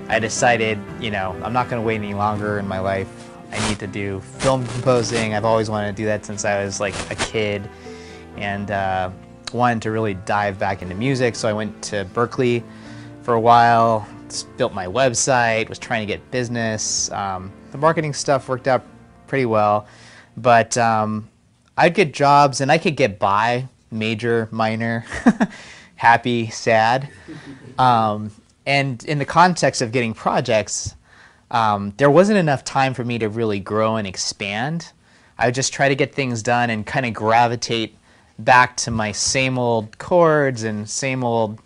I decided, you know, I'm not going to wait any longer in my life. I need to do film composing. I've always wanted to do that since I was like a kid, and wanted to really dive back into music. So I went to Berkeley for a while, built my website, was trying to get business. The marketing stuff worked out pretty well, but I'd get jobs and I could get by, major, minor, happy, sad. And in the context of getting projects, there wasn't enough time for me to really grow and expand. I would just try to get things done and kind of gravitate back to my same old chords and same old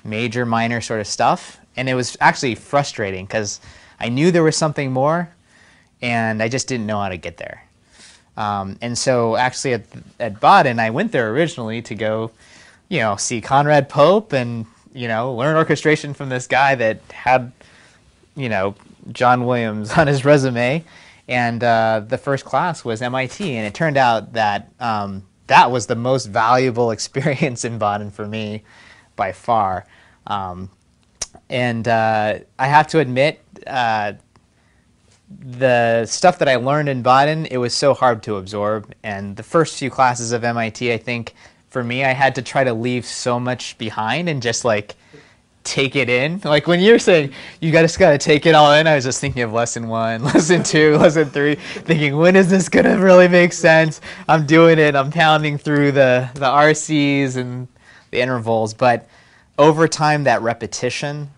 major, minor sort of stuff. And it was actually frustrating because I knew there was something more, and I just didn't know how to get there. And so actually at Baden, I went there originally to go, you know, see Conrad Pope and, you know, learn orchestration from this guy that had, you know, John Williams on his resume. And the first class was M.I.T. And it turned out that that was the most valuable experience in Baden for me by far. And I have to admit, the stuff that I learned in Baden, it was so hard to absorb. And the first few classes of M.I.T., I think, for me, I had to try to leave so much behind and just like take it in. Like when you're saying you just got to take it all in, I was just thinking of lesson 1, lesson 2, lesson 3, thinking, when is this going to really make sense? I'm doing it. I'm pounding through the RCs and the intervals. But over time, that repetition,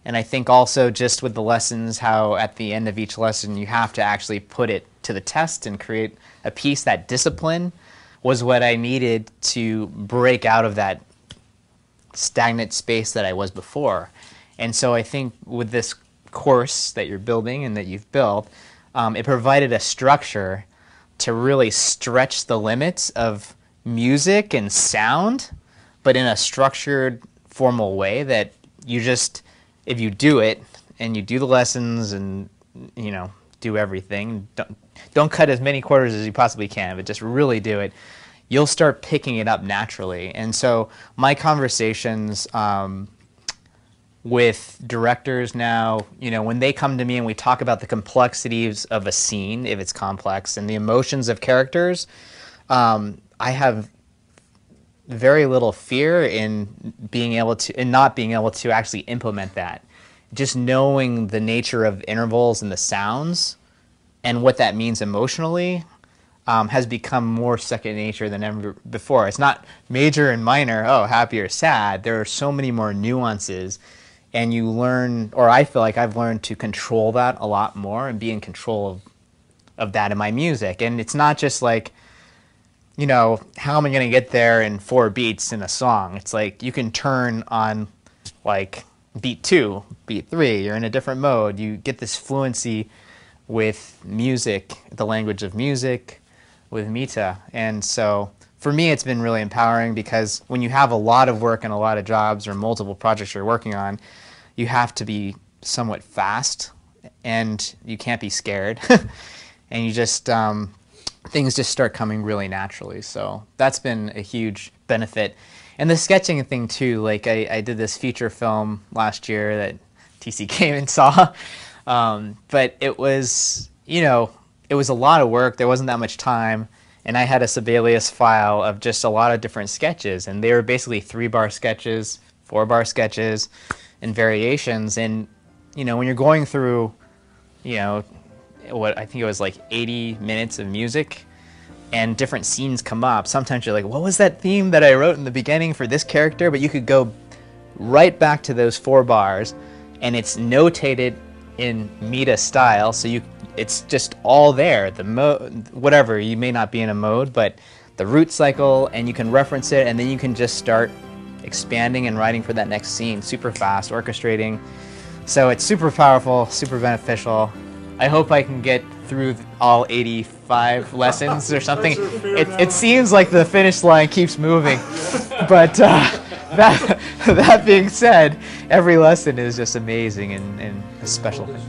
and I think also just with the lessons, how at the end of each lesson you have to actually put it to the test and create a piece, that discipline was what I needed to break out of that stagnant space that I was before. And so I think with this course that you're building and that you've built, it provided a structure to really stretch the limits of music and sound, but in a structured, formal way that you just, if you do it and you do the lessons and, you know, do everything, don't cut as many quarters as you possibly can, but just really do it, you'll start picking it up naturally. And so my conversations with directors now, you know, when they come to me and we talk about the complexities of a scene, if it's complex, and the emotions of characters, I have very little fear in not being able to actually implement that. Just knowing the nature of intervals and the sounds and what that means emotionally has become more second nature than ever before. It's not major and minor, oh, happy or sad. There are so many more nuances, and you learn, or I feel like I've learned to control that a lot more and be in control of that in my music. And it's not just like, you know, how am I going to get there in 4 beats in a song? It's like you can turn on like beat 2, beat 3, you're in a different mode. You get this fluency with music, the language of music, with M.I.T.A. And so for me, it's been really empowering because when you have a lot of work and a lot of jobs or multiple projects you're working on, you have to be somewhat fast and you can't be scared. And you just, things just start coming really naturally. So that's been a huge benefit. And the sketching thing too, like I did this feature film last year that TC came and saw. But it was, you know, it was a lot of work. There wasn't that much time. And I had a Sibelius file of just a lot of different sketches. And they were basically 3-bar sketches, 4-bar sketches, and variations. And, you know, when you're going through, you know, what I think it was like 80 minutes of music and different scenes come up, sometimes you're like, what was that theme that I wrote in the beginning for this character? But you could go right back to those 4 bars, and it's notated in M.I.T.A. style, so it's just all there. The mode, whatever, you may not be in a mode, but the root cycle, and you can reference it, and then you can just start expanding and writing for that next scene super fast, orchestrating. So it's super powerful, super beneficial. I hope I can get through all 85 lessons or something. It seems like the finish line keeps moving, but that being said, every lesson is just amazing and a special thing.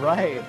Right.